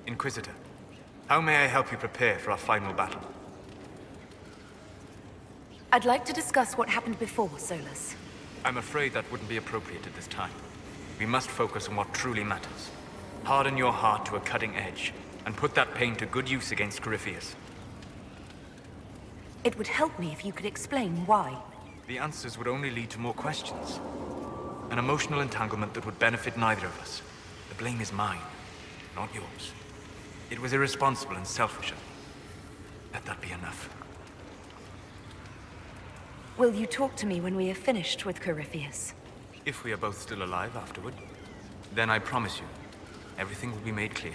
Inquisitor, how may I help you prepare for our final battle? I'd like to discuss what happened before, Solus. I'm afraid that wouldn't be appropriate at this time. We must focus on what truly matters. Harden your heart to a cutting edge, and put that pain to good use against Corypheus. It would help me if you could explain why. The answers would only lead to more questions. An emotional entanglement that would benefit neither of us. The blame is mine, not yours. It was irresponsible and selfish of me. Let that be enough. Will you talk to me when we have finished with Corypheus? If we are both still alive afterward, then I promise you, everything will be made clear.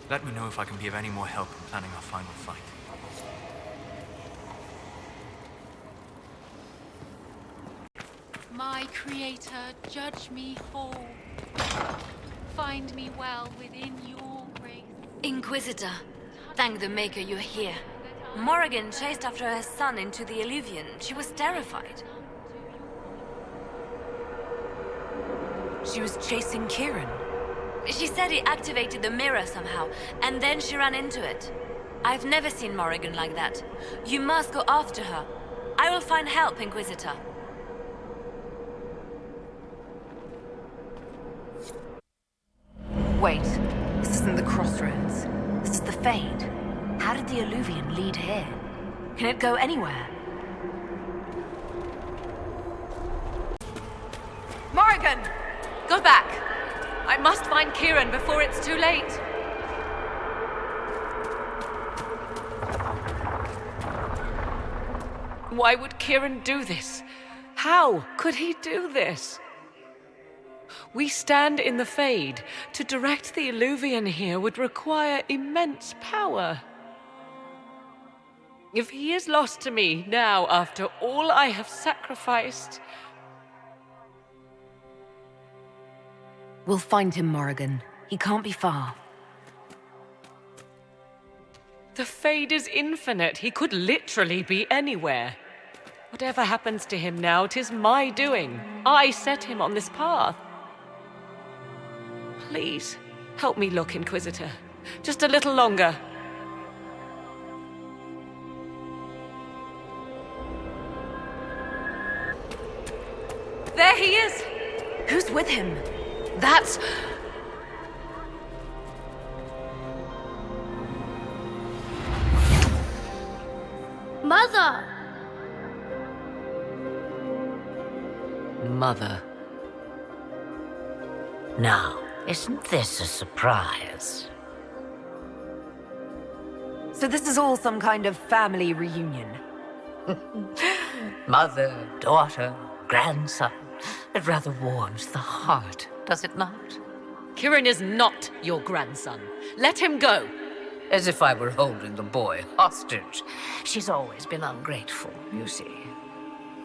Let me know if I can be of any more help in planning our final fight. My creator, judge me whole. Find me well within your grace. Inquisitor, thank the Maker you're here. Morrigan chased after her son into the Illuvian. She was terrified. She was chasing Kieran. She said he activated the mirror somehow, and then she ran into it. I've never seen Morrigan like that. You must go after her. I will find help, Inquisitor. Wait, this isn't the Crossroads. This is the Fade. How did the Illuvian lead here? Can it go anywhere? Morrigan! Go back! I must find Kieran before it's too late. Why would Kieran do this? How could he do this? We stand in the Fade. To direct the Illuvian here would require immense power. If he is lost to me now after all I have sacrificed... We'll find him, Morrigan. He can't be far. The Fade is infinite. He could literally be anywhere. Whatever happens to him now, 'tis my doing. I set him on this path. Please, help me look, Inquisitor. Just a little longer. There he is! Who's with him? That's... Mother! Mother. Now, isn't this a surprise? So this is all some kind of family reunion. Mother, daughter, grandson. It rather warms the heart, does it not? Kieran is not your grandson. Let him go. As if I were holding the boy hostage. She's always been ungrateful, you see.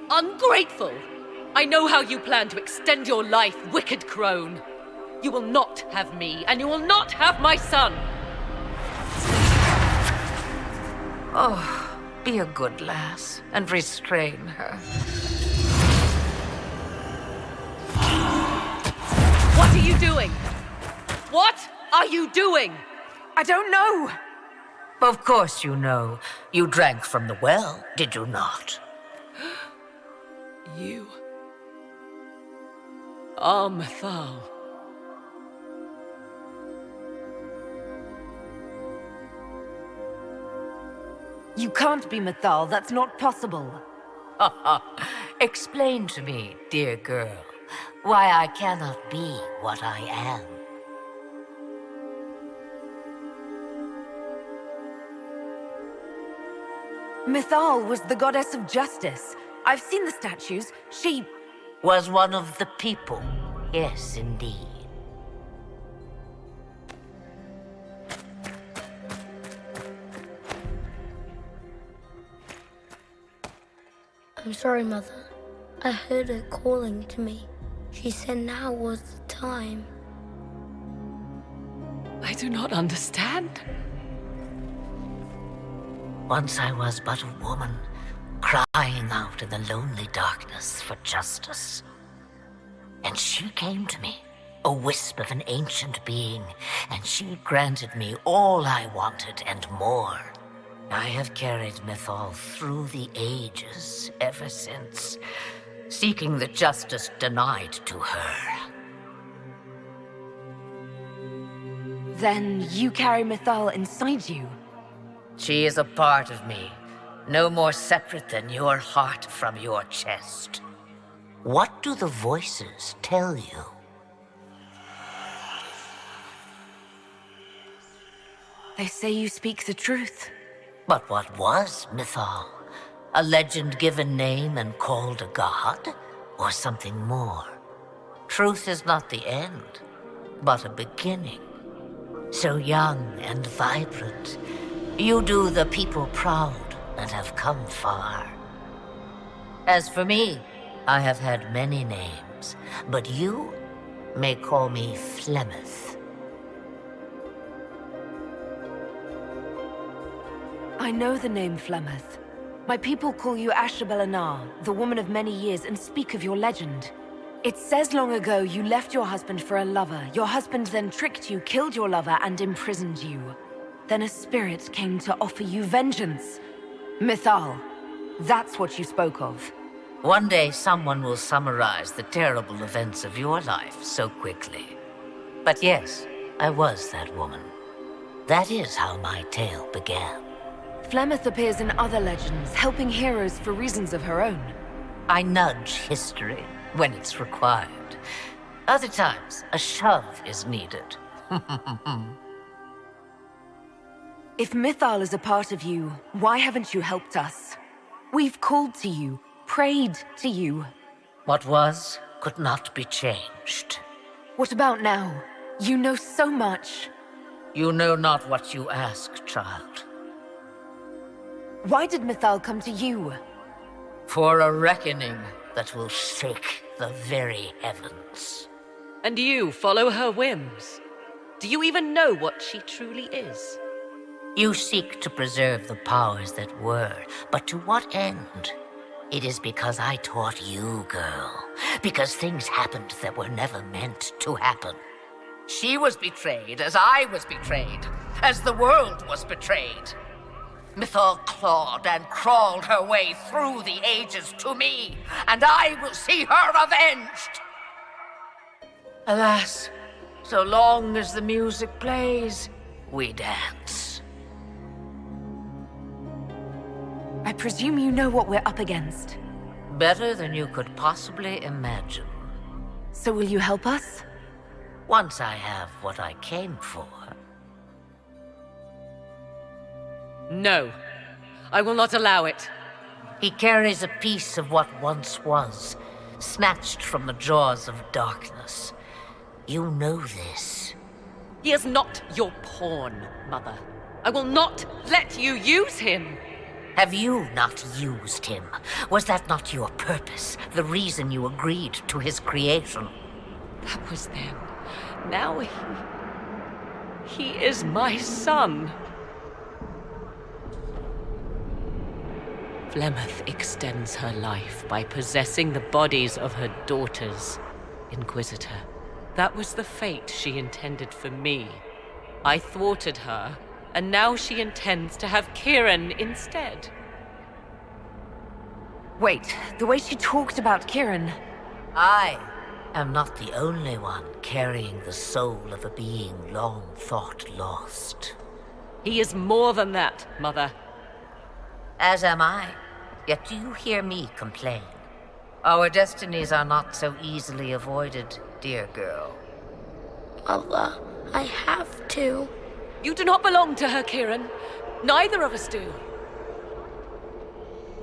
Ungrateful! I know how you plan to extend your life, wicked crone. You will not have me, and you will not have my son! Oh, be a good lass, and restrain her. What are you doing? What are you doing? I don't know! Of course you know. You drank from the well, did you not? You are Mathal. You can't be Mathal. That's not possible. Explain to me, dear girl, why I cannot be what I am. Mathal was the goddess of justice. I've seen the statues. She... Was one of the people. Yes, indeed. I'm sorry, Mother. I heard her calling to me. She said now was the time. I do not understand. Once I was but a woman, crying out in the lonely darkness for justice. And she came to me, a wisp of an ancient being, and she granted me all I wanted and more. I have carried Mythal through the ages ever since, seeking the justice denied to her. Then you carry Mythal inside you? She is a part of me, no more separate than your heart from your chest. What do the voices tell you? They say you speak the truth. But what was Mythal? A legend given name and called a god? Or something more? Truth is not the end, but a beginning. So young and vibrant, you do the people proud and have come far. As for me, I have had many names, but you may call me Flemeth. I know the name Flemeth. My people call you Ashabelanar, the woman of many years, and speak of your legend. It says long ago you left your husband for a lover. Your husband then tricked you, killed your lover, and imprisoned you. Then a spirit came to offer you vengeance. Mythal, that's what you spoke of. One day someone will summarize the terrible events of your life so quickly. But yes, I was that woman. That is how my tale began. Flemeth appears in other legends, helping heroes for reasons of her own. I nudge history when it's required. Other times, a shove is needed. If Mythal is a part of you, why haven't you helped us? We've called to you, prayed to you. What was could not be changed. What about now? You know so much. You know not what you ask, child. Why did Mythal come to you? For a reckoning that will shake the very heavens. And you follow her whims? Do you even know what she truly is? You seek to preserve the powers that were, but to what end? It is because I taught you, girl. Because things happened that were never meant to happen. She was betrayed as I was betrayed, as the world was betrayed. Mythal clawed and crawled her way through the ages to me, and I will see her avenged! Alas, so long as the music plays, we dance. I presume you know what we're up against. Better than you could possibly imagine. So will you help us? Once I have what I came for. No, I will not allow it. He carries a piece of what once was, snatched from the jaws of darkness. You know this. He is not your pawn, Mother. I will not let you use him. Have you not used him? Was that not your purpose, the reason you agreed to his creation? That was then. Now he is my son. Flemeth extends her life by possessing the bodies of her daughters. Inquisitor, that was the fate she intended for me. I thwarted her, and now she intends to have Kieran instead. Wait, the way she talked about Kieran... I am not the only one carrying the soul of a being long thought lost. He is more than that, Mother. As am I. Yet do you hear me complain? Our destinies are not so easily avoided, dear girl. Mother, I have to. You do not belong to her, Kieran. Neither of us do.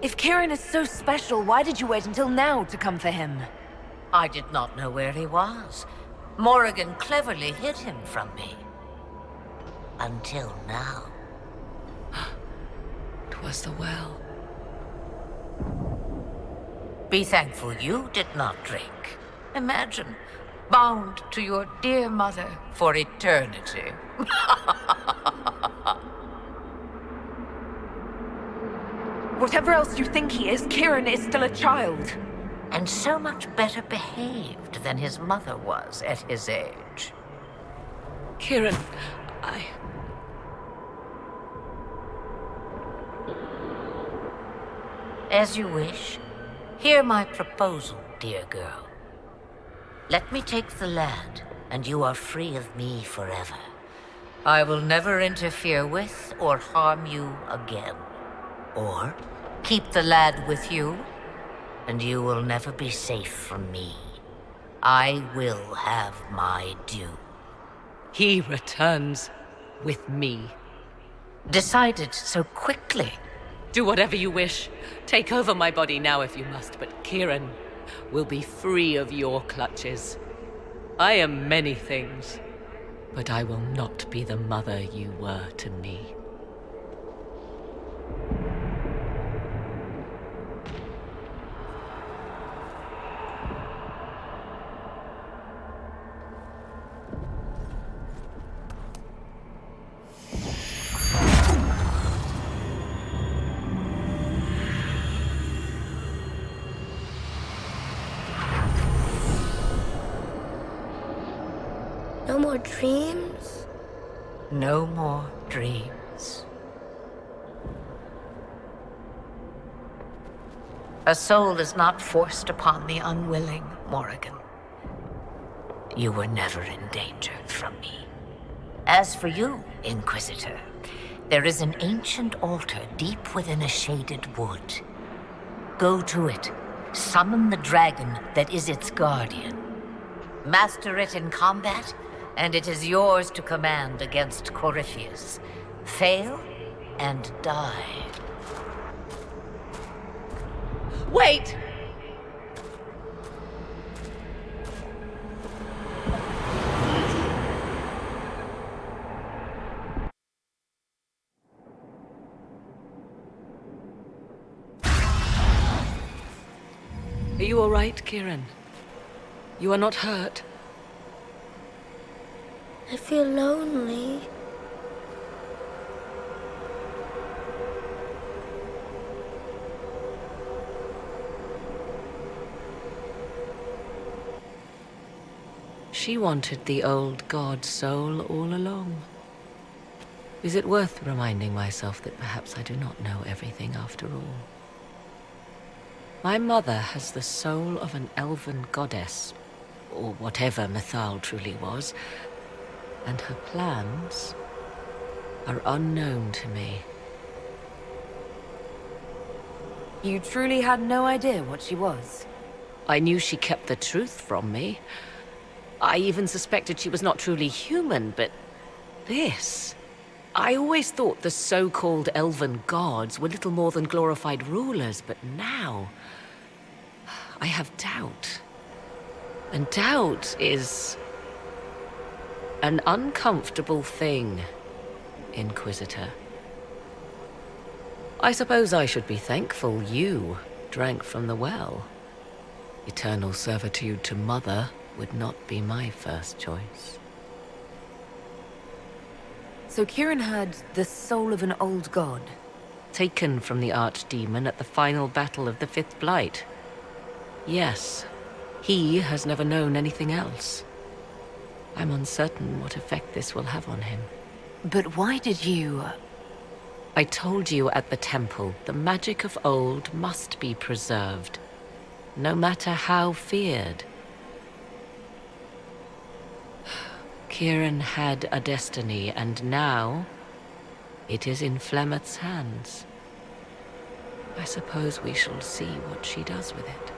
If Kieran is so special, why did you wait until now to come for him? I did not know where he was. Morrigan cleverly hid him from me. Until now. 'Twas the well. Be thankful you did not drink. Imagine, bound to your dear mother for eternity. Whatever else you think he is, Kieran is still a child. and so much better behaved than his mother was at his age. Kieran, As you wish. Hear my proposal, dear girl. Let me take the lad, and you are free of me forever. I will never interfere with or harm you again. Or keep the lad with you, and you will never be safe from me. I will have my due. he returns with me. Decided so quickly. Do whatever you wish. Take over my body now if you must, but Kieran will be free of your clutches. I am many things, but I will not be the mother you were to me. No more dreams? No more dreams. A soul is not forced upon the unwilling, Morrigan. You were never in danger from me. As for you, Inquisitor, there is an ancient altar deep within a shaded wood. Go to it. Summon the dragon that is its guardian. Master it in combat, and it is yours to command against Corypheus. Fail and die. Wait! Are you all right, Kieran? You are not hurt? I feel lonely. She wanted the old god soul all along. Is it worth reminding myself that perhaps I do not know everything after all? My mother has the soul of an elven goddess, or whatever Mythal truly was, and her plans are unknown to me. You truly had no idea what she was? I knew she kept the truth from me. I even suspected she was not truly human, but this... I always thought the so-called elven gods were little more than glorified rulers, but now... I have doubt. And doubt is... an uncomfortable thing, Inquisitor. I suppose I should be thankful you drank from the well. Eternal servitude to Mother would not be my first choice. So Kieran had the soul of an old god? Taken from the archdemon at the final battle of the Fifth Blight. Yes, he has never known anything else. I'm uncertain what effect this will have on him. But why did you... I told you at the temple, the magic of old must be preserved, no matter how feared. Kieran had a destiny, and now it is in Flemeth's hands. I suppose we shall see what she does with it.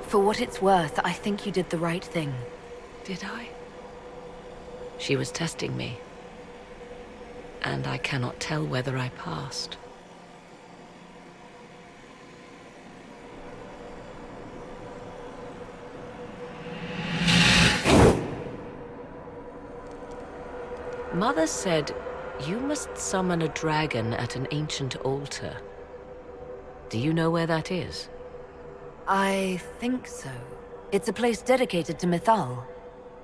For what it's worth, I think you did the right thing. Did I? She was testing me, and I cannot tell whether I passed. Mother said you must summon a dragon at an ancient altar. Do you know where that is? I think so. It's a place dedicated to Mythal.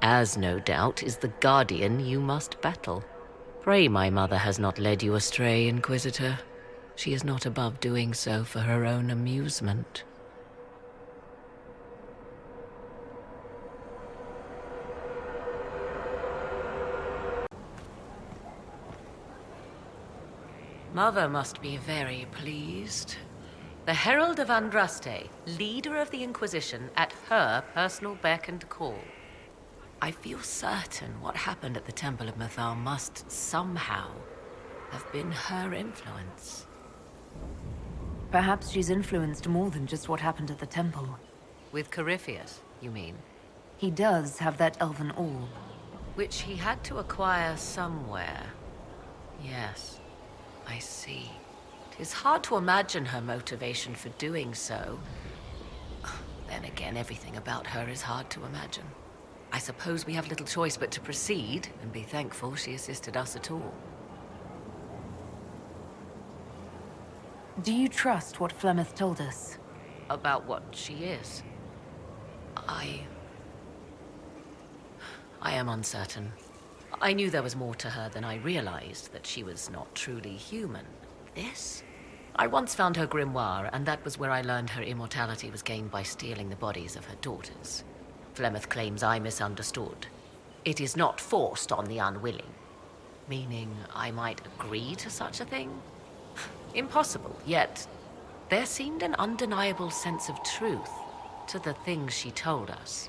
As no doubt is the guardian you must battle. Pray my mother has not led you astray, Inquisitor. She is not above doing so for her own amusement. Mother must be very pleased. The Herald of Andraste, leader of the Inquisition, at her personal beck and call. I feel certain what happened at the Temple of Mythal must somehow have been her influence. Perhaps she's influenced more than just what happened at the temple. With Corypheus, you mean? He does have that elven orb. Which he had to acquire somewhere. Yes, I see. It is hard to imagine her motivation for doing so. Then again, everything about her is hard to imagine. I suppose we have little choice but to proceed and be thankful she assisted us at all. Do you trust what Flemeth told us? About what she is? I am uncertain. I knew there was more to her than I realized, that she was not truly human. This? I once found her grimoire, and that was where I learned her immortality was gained by stealing the bodies of her daughters. Flemeth claims I misunderstood. It is not forced on the unwilling. Meaning I might agree to such a thing? Impossible, yet there seemed an undeniable sense of truth to the things she told us.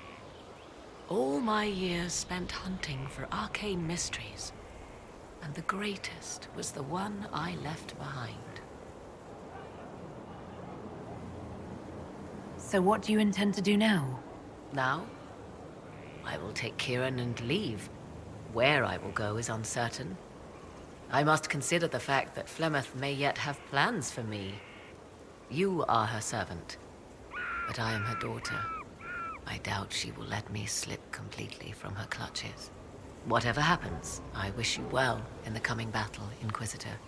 All my years spent hunting for arcane mysteries, and the greatest was the one I left behind. So what do you intend to do now? Now, I will take Kieran and leave. Where I will go is uncertain. I must consider the fact that Flemeth may yet have plans for me. You are her servant, but I am her daughter. I doubt she will let me slip completely from her clutches. Whatever happens, I wish you well in the coming battle, Inquisitor.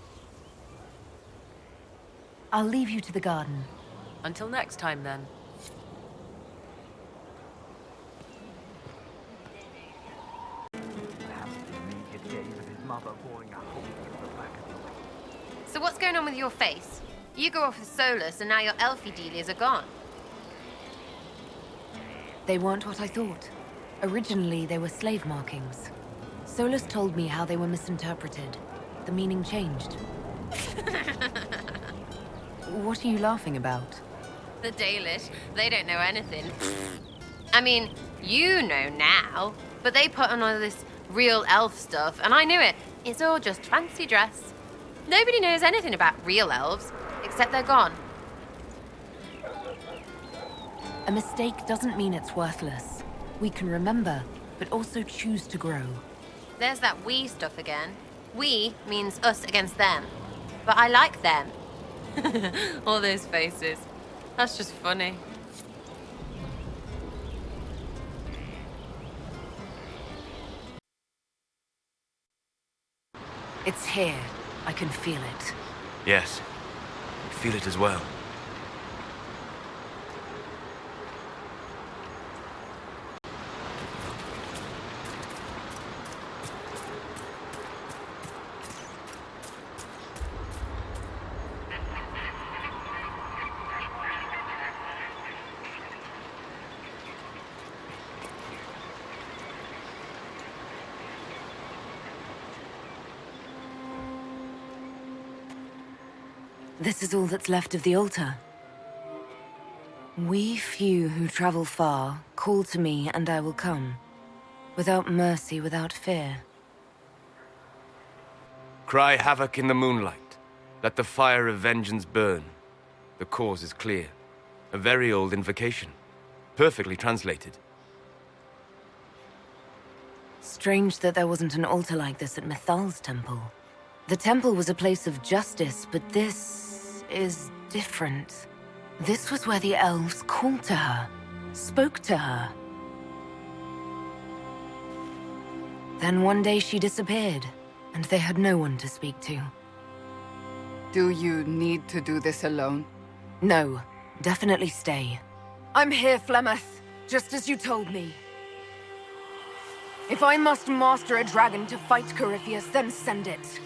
I'll leave you to the garden. Until next time, then. So what's going on with your face? You go off with Solus, and now your elfie dealies are gone. They weren't what I thought. Originally, they were slave markings. Solus told me how they were misinterpreted. The meaning changed. What are you laughing about? The Dalish, they don't know anything. I mean, you know now, but they put on all this real elf stuff, and I knew it. It's all just fancy dress. Nobody knows anything about real elves, except they're gone. A mistake doesn't mean it's worthless. We can remember, but also choose to grow. There's that we stuff again. We means us against them. But I like them. All those faces. That's just funny. It's here. I can feel it. Yes, I feel it as well. This is all that's left of the altar. We few who travel far, call to me and I will come. Without mercy, without fear. Cry havoc in the moonlight. Let the fire of vengeance burn. The cause is clear. A very old invocation. Perfectly translated. Strange that there wasn't an altar like this at Mythal's temple. The temple was a place of justice, but this is different. This was where the elves called to her, spoke to her. Then one day she disappeared, and they had no one to speak to. Do you need to do this alone? No, definitely stay. I'm here, Flemeth, just as you told me. If I must master a dragon to fight Corypheus, then send it.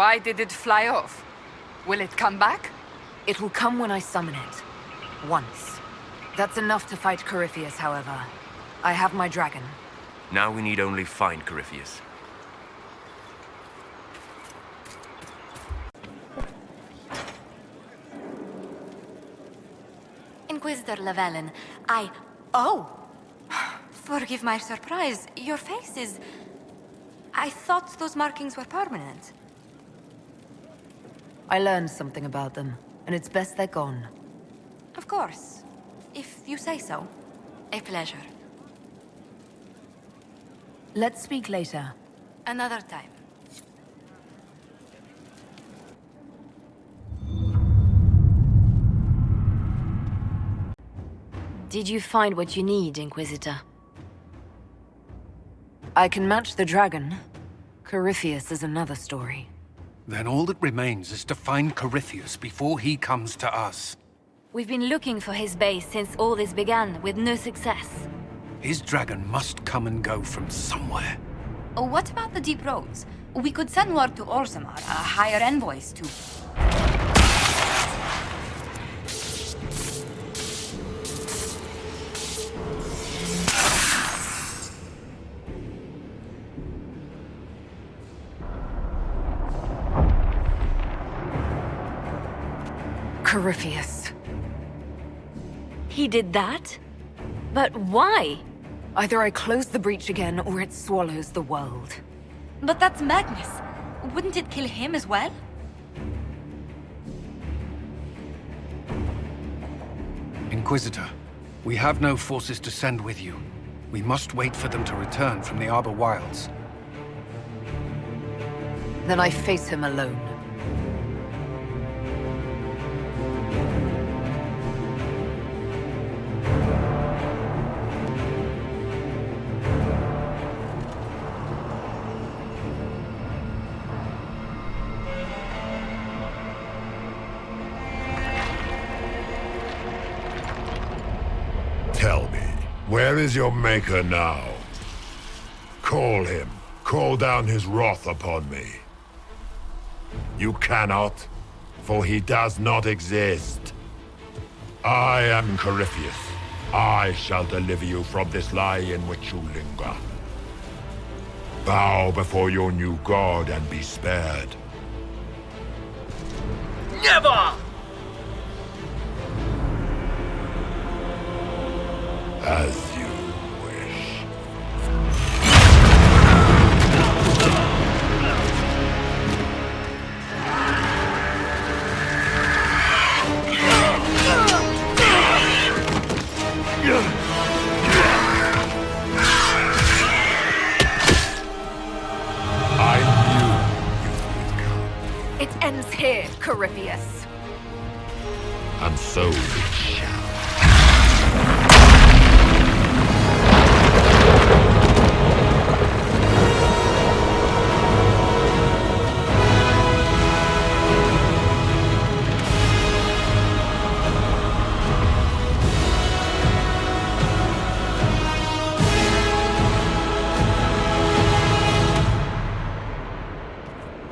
Why did it fly off? Will it come back? It will come when I summon it. Once. That's enough to fight Corypheus, however. I have my dragon. Now we need only find Corypheus. Inquisitor Llewellyn, Oh! Forgive my surprise. Your face is... I thought those markings were permanent. I learned something about them, and it's best they're gone. Of course. If you say so. A pleasure. Let's speak later. Another time. Did you find what you need, Inquisitor? I can match the dragon. Corypheus is another story. Then all that remains is to find Corypheus before he comes to us. We've been looking for his base since all this began, with no success. His dragon must come and go from somewhere. What about the deep roads? We could send word to Orzammar, hire envoys to... Corypheus. He did that? But why? Either I close the breach again, or it swallows the world. But that's Magnus. Wouldn't it kill him as well? Inquisitor, we have no forces to send with you. We must wait for them to return from the Arbor Wilds. Then I face him alone. Tell me, where is your maker now? Call him. Call down his wrath upon me. You cannot, for he does not exist. I am Corypheus. I shall deliver you from this lie in which you linger. Bow before your new god and be spared. Never! As you wish. I knew you would come. It ends here, Corypheus. And so it shall.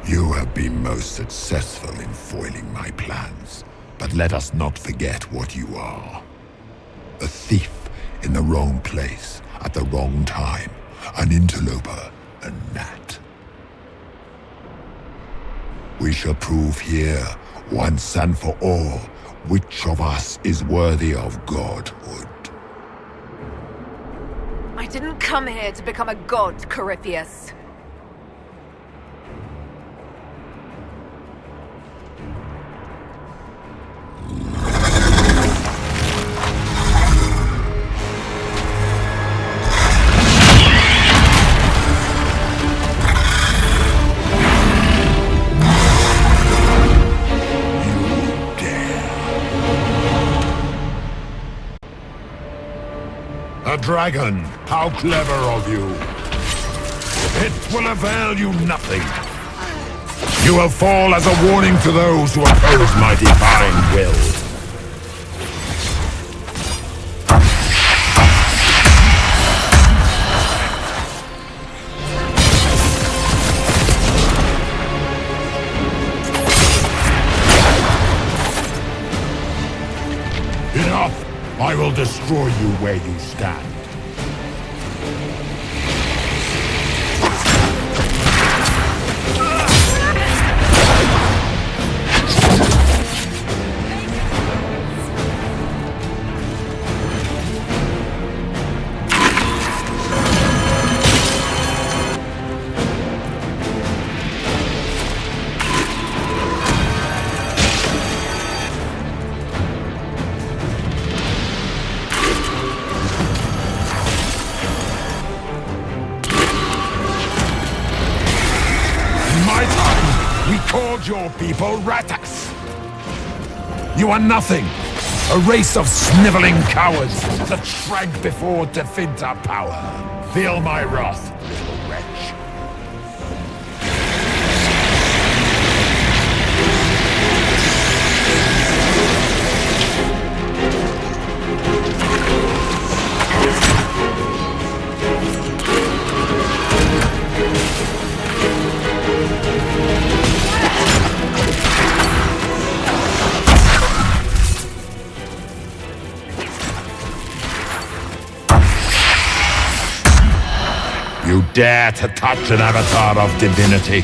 You have been most successful in foiling my plans, but let us not forget what you are. A thief in the wrong place at the wrong time, an interloper, a gnat. We shall prove here, once and for all, which of us is worthy of godhood. I didn't come here to become a god, Corypheus. A dragon! How clever of you! It will avail you nothing. You will fall as a warning to those who oppose my divine will. I will destroy you where you stand. Your people Ratas. You are nothing. A race of sniveling cowards that shrank before Definta power. Feel my wrath, little wretch. You dare to touch an avatar of divinity?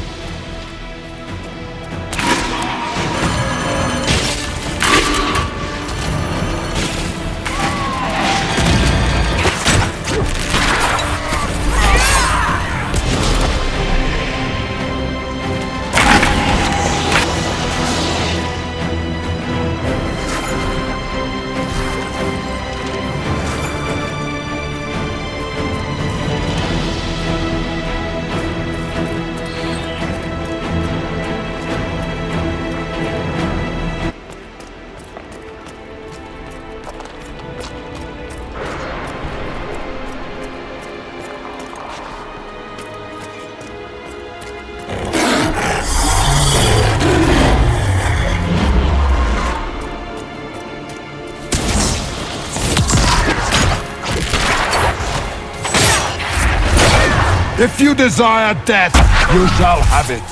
If you desire death, you shall have it.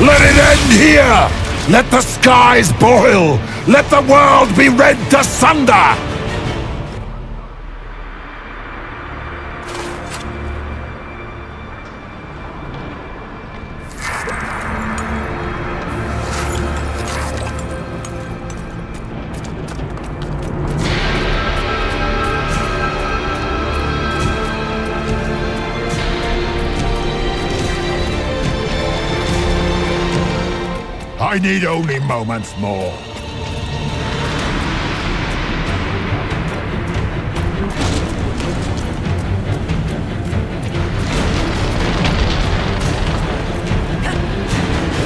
Let it end here! Let the skies boil! Let the world be rent asunder! I need only moments more.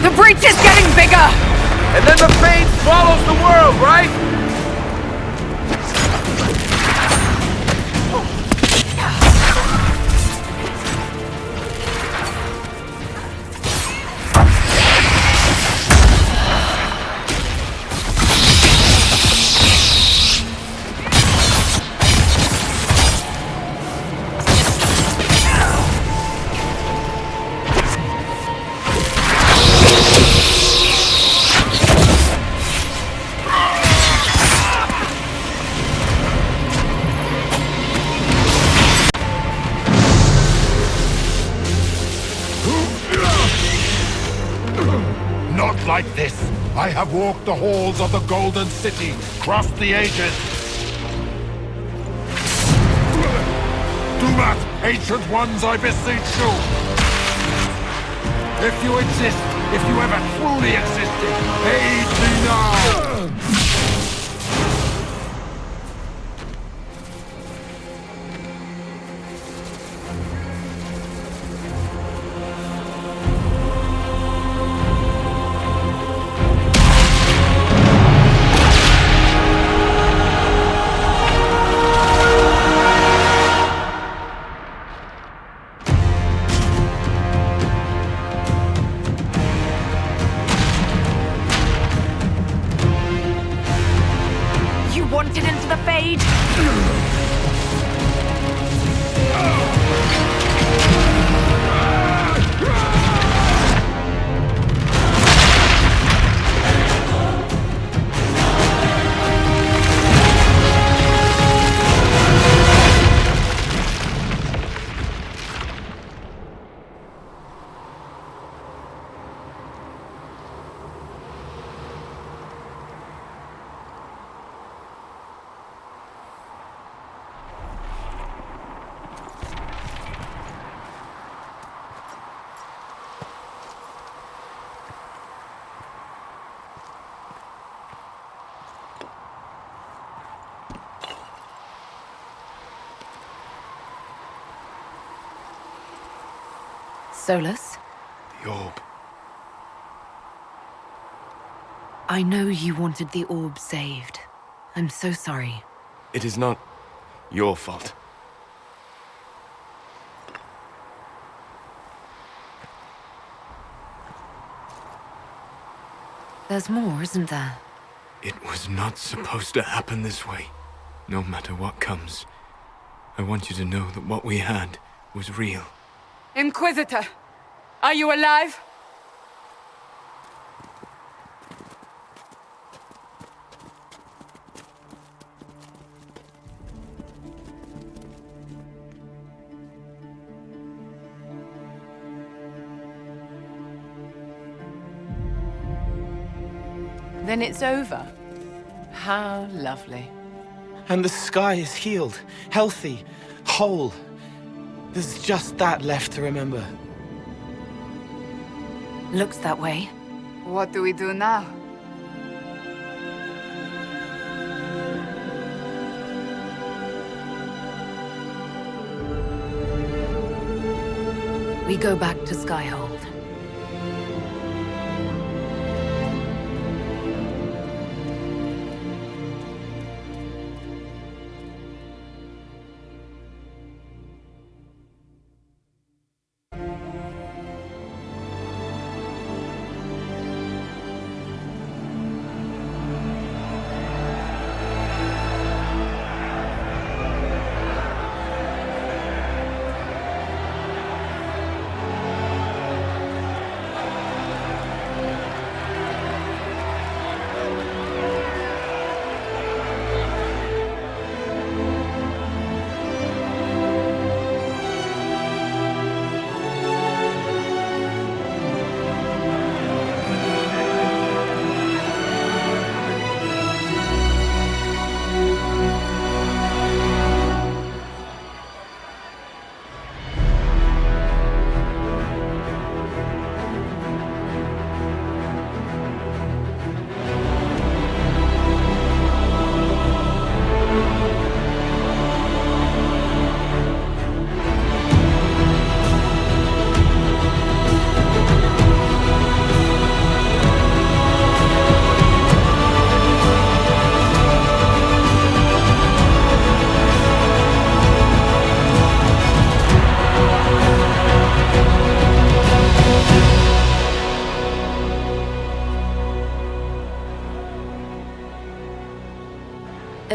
The breach is getting bigger! And then the fate swallows the world, right? Not like this. I have walked the halls of the Golden City, crossed the ages. Do not, ancient ones, I beseech you. If you exist, if you ever truly existed, aid me now! Wanted into the Fade? Solus? The orb. I know you wanted the orb saved. I'm so sorry. It is not your fault. There's more, isn't there? It was not supposed to happen this way. No matter what comes, I want you to know that what we had was real. Inquisitor, are you alive? Then it's over. How lovely. And the sky is healed, healthy, whole. There's just that left to remember. Looks that way. What do we do now? We go back to Skyhold.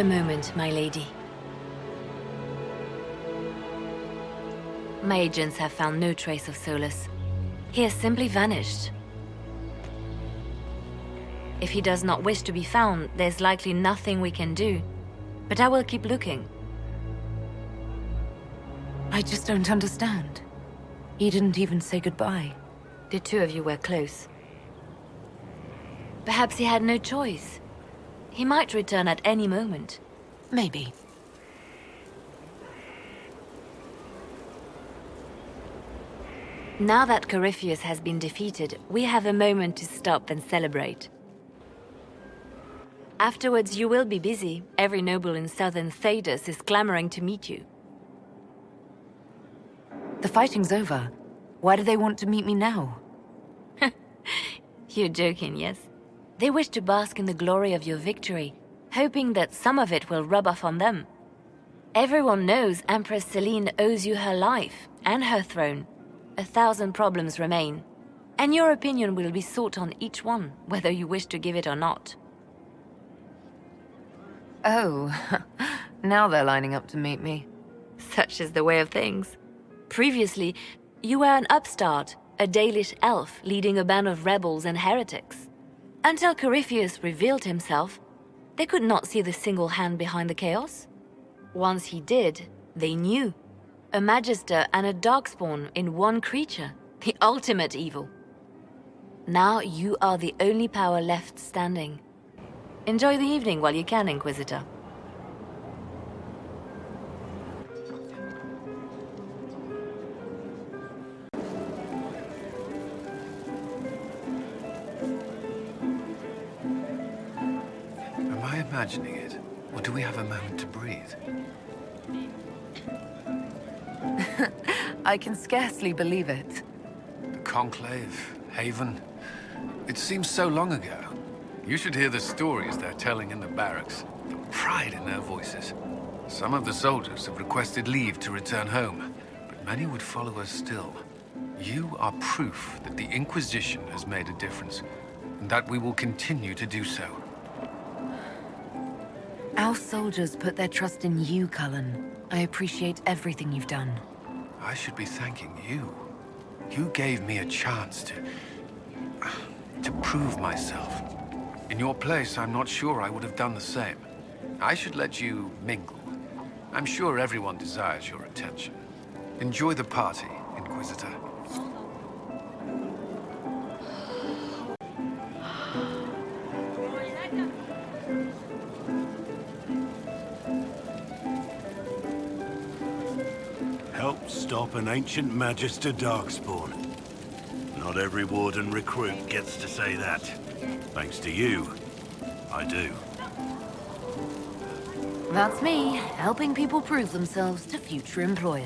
A moment, my lady. My agents have found no trace of Solus. He has simply vanished. If he does not wish to be found, there's likely nothing we can do. But I will keep looking. I just don't understand. He didn't even say goodbye. The two of you were close. Perhaps he had no choice. He might return at any moment. Maybe. Now that Corypheus has been defeated, we have a moment to stop and celebrate. Afterwards, you will be busy. Every noble in southern Thedas is clamoring to meet you. The fighting's over. Why do they want to meet me now? You're joking, yes? They wish to bask in the glory of your victory, hoping that some of it will rub off on them. Everyone knows Empress Celine owes you her life and her throne. 1,000 problems remain, and your opinion will be sought on each one, whether you wish to give it or not. Oh, now they're lining up to meet me. Such is the way of things. Previously, you were an upstart, a Dalish elf leading a band of rebels and heretics. Until Corypheus revealed himself, they could not see the single hand behind the chaos. Once he did, they knew. A Magister and a Darkspawn in one creature, the ultimate evil. Now you are the only power left standing. Enjoy the evening while you can, Inquisitor. Am I imagining it? Or do we have a moment to breathe? I can scarcely believe it. The Conclave, Haven. It seems so long ago. You should hear the stories they're telling in the barracks. The pride in their voices. Some of the soldiers have requested leave to return home, but many would follow us still. You are proof that the Inquisition has made a difference, and that we will continue to do so. Our soldiers put their trust in you, Cullen. I appreciate everything you've done. I should be thanking you. You gave me a chance to prove myself. In your place, I'm not sure I would have done the same. I should let you mingle. I'm sure everyone desires your attention. Enjoy the party, Inquisitor. Help stop an ancient Magister Darkspawn. Not every Warden recruit gets to say that. Thanks to you, I do. That's me, helping people prove themselves to future employers.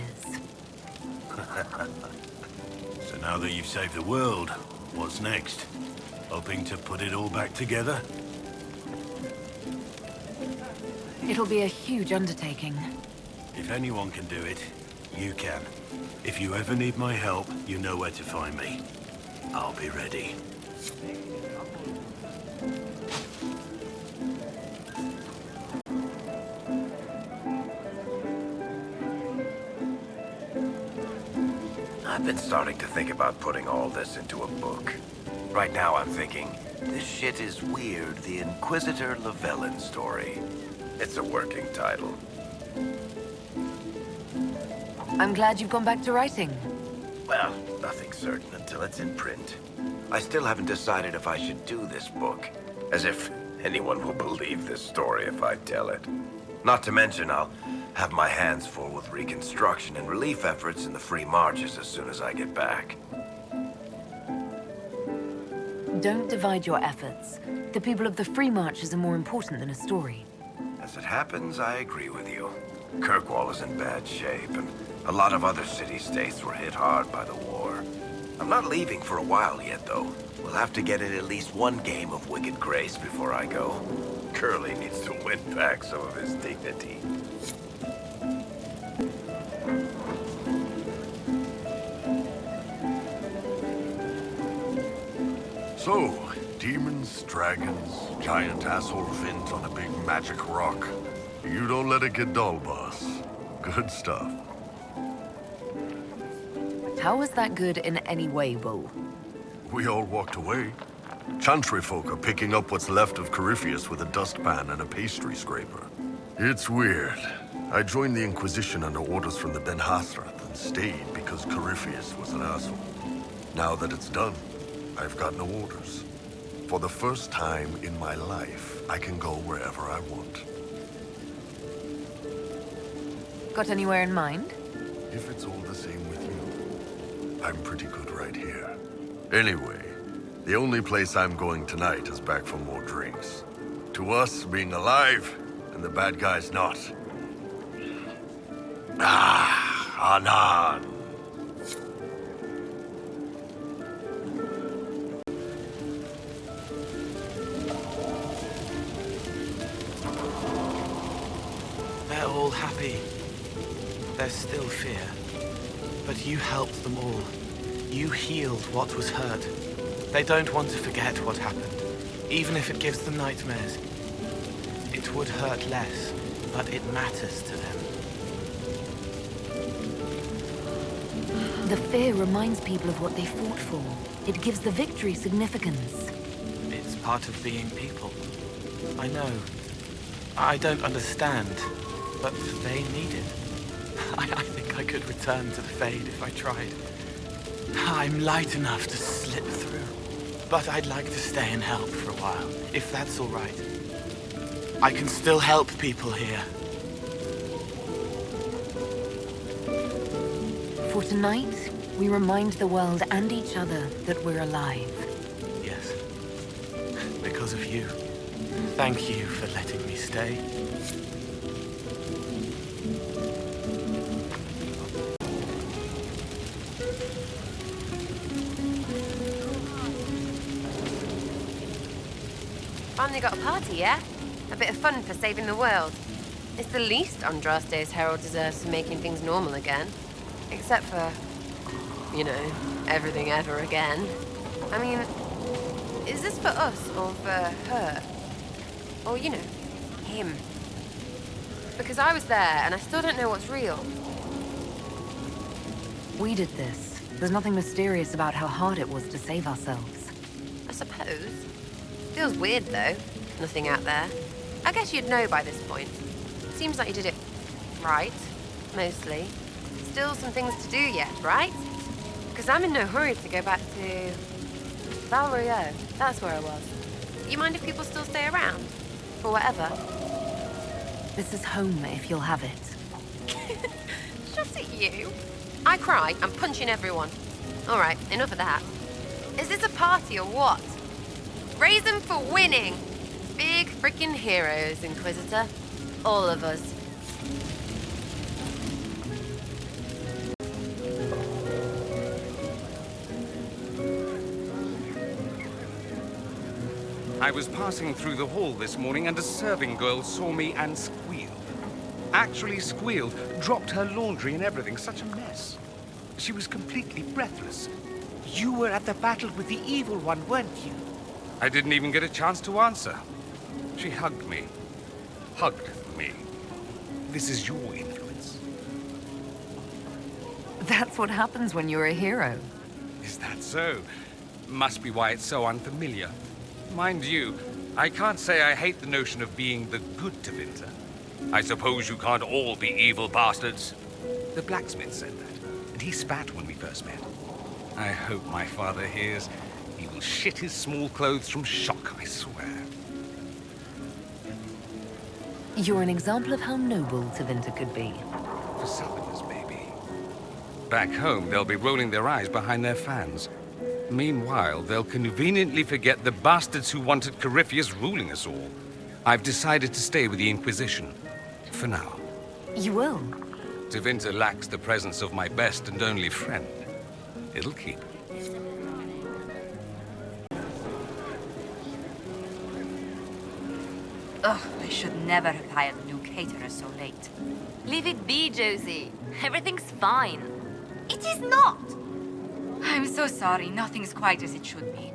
So now that you've saved the world, what's next? Hoping to put it all back together? It'll be a huge undertaking. If anyone can do it, you can. If you ever need my help, you know where to find me. I'll be ready. I've been starting to think about putting all this into a book. Right now I'm thinking, this shit is weird, the Inquisitor Llewellyn story. It's a working title. I'm glad you've gone back to writing. Well, nothing's certain until it's in print. I still haven't decided if I should do this book. As if anyone will believe this story if I tell it. Not to mention, I'll have my hands full with reconstruction and relief efforts in the Free Marches as soon as I get back. Don't divide your efforts. The people of the Free Marches are more important than a story. As it happens, I agree with you. Kirkwall is in bad shape, and a lot of other city-states were hit hard by the war. I'm not leaving for a while yet, though. We'll have to get in at least one game of Wicked Grace before I go. Curly needs to win back some of his dignity. So, demons, dragons, giant asshole Vint on a big magic rock. You don't let it get dull, boss. Good stuff. How was that good in any way, Bull? We all walked away. Chantry folk are picking up what's left of Corypheus with a dustpan and a pastry scraper. It's weird. I joined the Inquisition under orders from the Ben Hasrath and stayed because Corypheus was an asshole. Now that it's done, I've got no orders. For the first time in my life, I can go wherever I want. Got anywhere in mind? If it's all the same with you, I'm pretty good right here. Anyway, the only place I'm going tonight is back for more drinks. To us, being alive, and the bad guys not. Anan! They're all happy. There's still fear. But you helped them all. You healed what was hurt. They don't want to forget what happened, even if it gives them nightmares. It would hurt less, but it matters to them. The fear reminds people of what they fought for. It gives the victory significance. It's part of being people. I know. I don't understand, but they need it. I think I could return to the Fade if I tried. I'm light enough to slip through, but I'd like to stay and help for a while, if that's all right. I can still help people here. For tonight, we remind the world and each other that we're alive. Yes. Because of you. Thank you for letting me stay. Finally got a party, yeah? A bit of fun for saving the world. It's the least Andraste's herald deserves for making things normal again. Except for, you know, everything ever again. I mean, is this for us or for her? Or, you know, him? Because I was there and I still don't know what's real. We did this. There's nothing mysterious about how hard it was to save ourselves. I suppose. Feels weird, though. Nothing out there. I guess you'd know by this point. Seems like you did it right, mostly. Still some things to do yet, right? Because I'm in no hurry to go back to Valrio. That's where I was. You mind if people still stay around? For whatever? This is home if you'll have it. Shut at you. I cry, I'm punching everyone. All right, enough of that. Is this a party or what? Raise them for winning. Big freaking heroes, Inquisitor. All of us. I was passing through the hall this morning and a serving girl saw me and squealed. Actually squealed, dropped her laundry and everything, such a mess. She was completely breathless. You were at the battle with the evil one, weren't you? I didn't even get a chance to answer. She hugged me. Hugged me. This is your influence. That's what happens when you're a hero. Is that so? Must be why it's so unfamiliar. Mind you, I can't say I hate the notion of being the good Tevinter. I suppose you can't all be evil bastards. The blacksmith said that, and he spat when we first met. I hope my father hears. He will shit his small clothes from shock, I swear. You're an example of how noble Tevinter could be. For Southerners, maybe. Back home, they'll be rolling their eyes behind their fans. Meanwhile, they'll conveniently forget the bastards who wanted Corypheus ruling us all. I've decided to stay with the Inquisition. For now. You will? Tevinter lacks the presence of my best and only friend. It'll keep. Ugh, I should never have hired a new caterer so late. Leave it be, Josie. Everything's fine. It is not! I'm so sorry. Nothing's quite as it should be.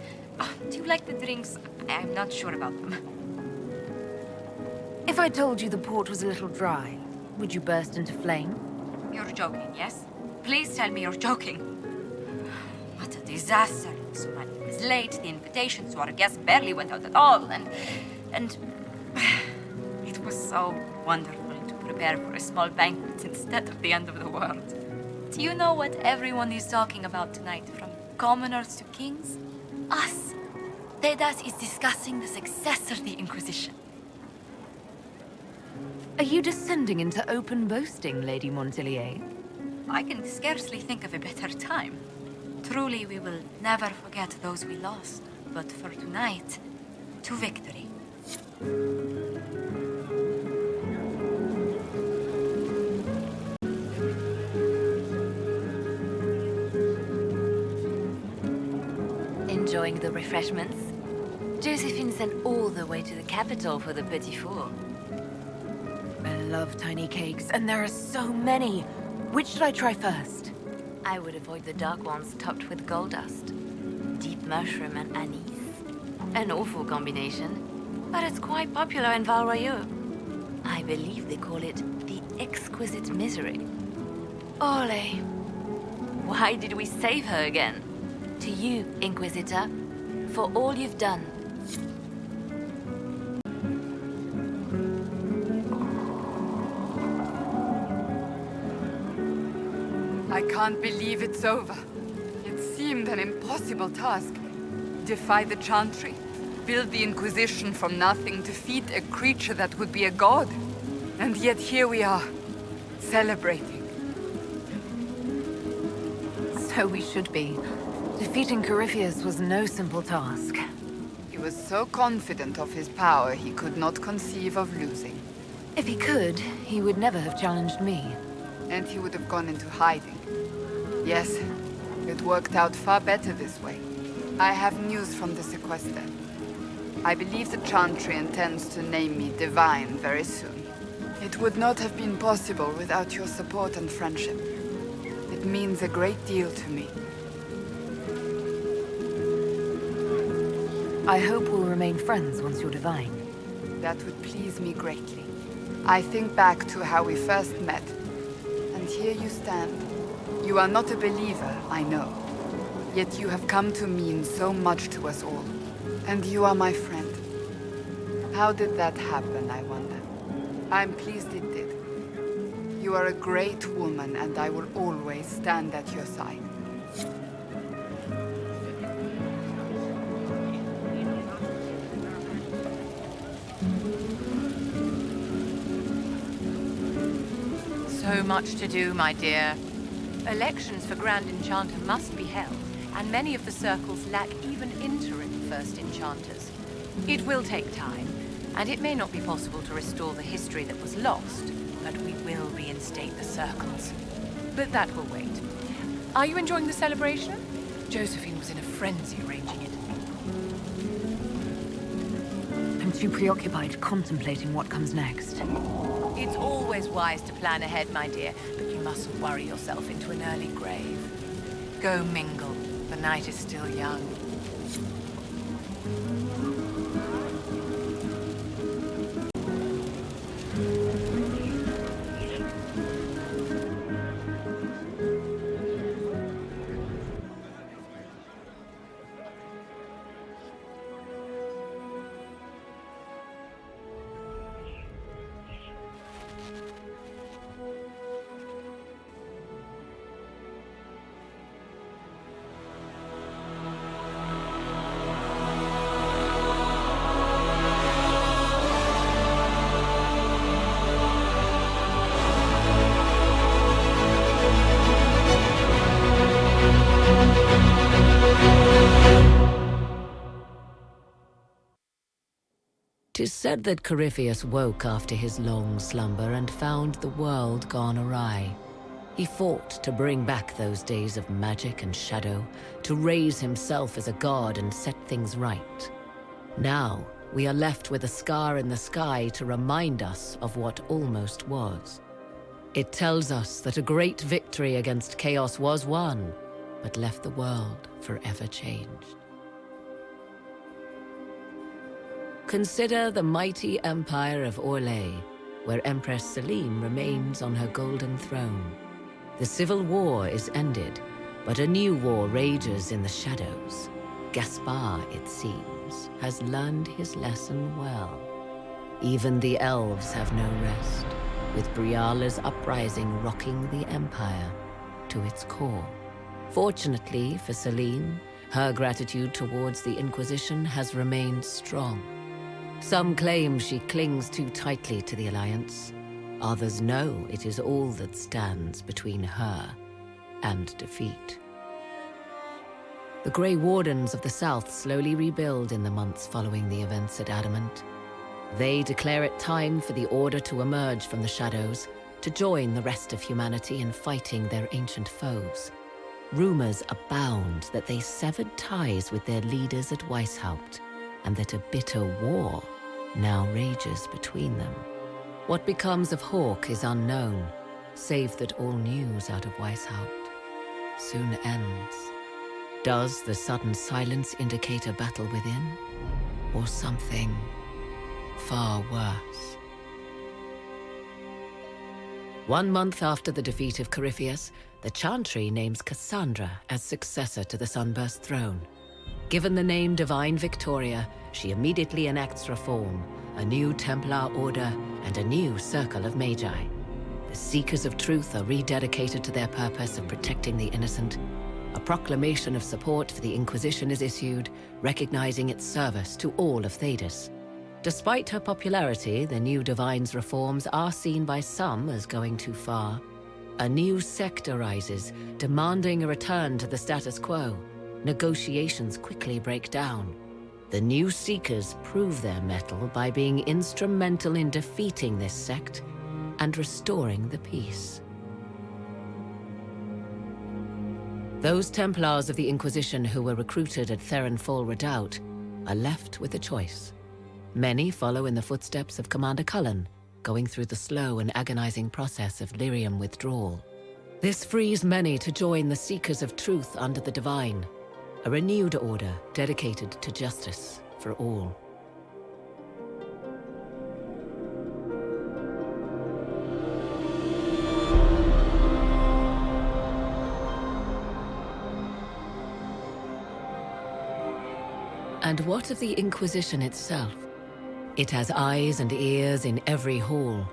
Do you like the drinks? I'm not sure about them. If I told you the port was a little dry, would you burst into flame? You're joking, yes? Please tell me you're joking. What a disaster. So money was late, the invitations to our guests barely went out at all, and it was so wonderful to prepare for a small banquet instead of the end of the world. Do you know what everyone is talking about tonight, from commoners to kings? Us. Dedas is discussing the success of the Inquisition. Are you descending into open boasting, Lady Montilier? I can scarcely think of a better time. Truly, we will never forget those we lost. But for tonight, to victory. Enjoying the refreshments? Josephine sent all the way to the capital for the petit four. I love tiny cakes, and there are so many. Which should I try first? I would avoid the dark ones topped with gold dust. Deep mushroom and anise. An awful combination, but it's quite popular in Val Royeaux. I believe they call it the exquisite misery. Ole. Why did we save her again? To you, Inquisitor, for all you've done. I can't believe it's over. It seemed an impossible task. Defy the Chantry, build the Inquisition from nothing, defeat a creature that would be a god. And yet here we are, celebrating. So we should be. Defeating Corypheus was no simple task. He was so confident of his power, he could not conceive of losing. If he could, he would never have challenged me. And he would have gone into hiding. Yes, it worked out far better this way. I have news from the sequester. I believe the Chantry intends to name me Divine very soon. It would not have been possible without your support and friendship. It means a great deal to me. I hope we'll remain friends once you're divine. That would please me greatly. I think back to how we first met, and here you stand. You are not a believer, I know. Yet you have come to mean so much to us all. And you are my friend. How did that happen, I wonder? I'm pleased it did. You are a great woman, and I will always stand at your side. So much to do, my dear. Elections for Grand Enchanter must be held, and many of the circles lack even interim First Enchanters. It will take time, and it may not be possible to restore the history that was lost, but we will reinstate the circles. But that will wait. Are you enjoying the celebration? Josephine was in a frenzy arranging it. I'm too preoccupied contemplating what comes next. It's always wise to plan ahead, my dear, but you mustn't worry yourself into an early grave. Go mingle. The night is still young. Tis said that Corypheus woke after his long slumber and found the world gone awry. He fought to bring back those days of magic and shadow, to raise himself as a god and set things right. Now, we are left with a scar in the sky to remind us of what almost was. It tells us that a great victory against chaos was won, but left the world forever changed. Consider the mighty empire of Orlais, where Empress Selim remains on her golden throne. The civil war is ended, but a new war rages in the shadows. Gaspar, it seems, has learned his lesson well. Even the elves have no rest, with Briala's uprising rocking the empire to its core. Fortunately for Selim, her gratitude towards the Inquisition has remained strong. Some claim she clings too tightly to the Alliance. Others know it is all that stands between her and defeat. The Grey Wardens of the South slowly rebuild in the months following the events at Adamant. They declare it time for the Order to emerge from the shadows, to join the rest of humanity in fighting their ancient foes. Rumors abound that they severed ties with their leaders at Weishaupt, and that a bitter war now rages between them. What becomes of Hawke is unknown, save that all news out of Weishaupt soon ends. Does the sudden silence indicate a battle within, or something far worse? 1 month after the defeat of Corypheus, the Chantry names Cassandra as successor to the Sunburst throne. Given the name Divine Victoria, she immediately enacts reform, a new Templar order, and a new circle of Magi. The Seekers of Truth are rededicated to their purpose of protecting the innocent. A proclamation of support for the Inquisition is issued, recognizing its service to all of Thedas. Despite her popularity, the new Divine's reforms are seen by some as going too far. A new sect arises, demanding a return to the status quo. Negotiations quickly break down. The new Seekers prove their mettle by being instrumental in defeating this sect and restoring the peace. Those Templars of the Inquisition who were recruited at Therenfall Redoubt are left with a choice. Many follow in the footsteps of Commander Cullen, going through the slow and agonizing process of lyrium withdrawal. This frees many to join the Seekers of Truth under the Divine, a renewed order dedicated to justice for all. And what of the Inquisition itself? It has eyes and ears in every hall.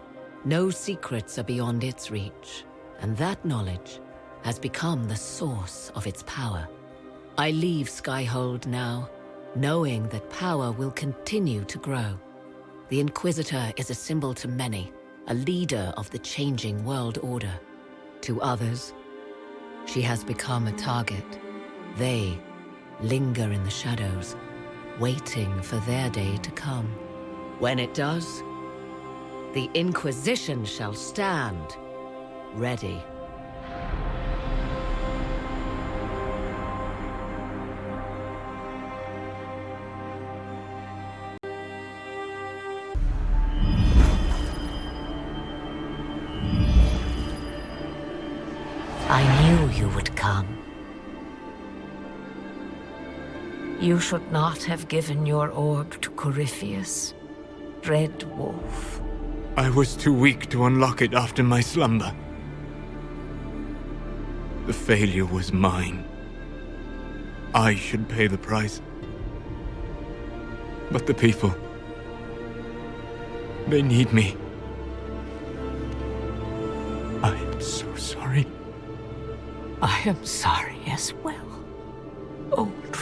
No secrets are beyond its reach, and that knowledge has become the source of its power. I leave Skyhold now, knowing that power will continue to grow. The Inquisitor is a symbol to many, a leader of the changing world order. To others, she has become a target. They linger in the shadows, waiting for their day to come. When it does, the Inquisition shall stand ready. I knew you would come. You should not have given your orb to Corypheus, Red Wolf. I was too weak to unlock it after my slumber. The failure was mine. I should pay the price. But the people... they need me. I am so sorry. I am sorry as well, old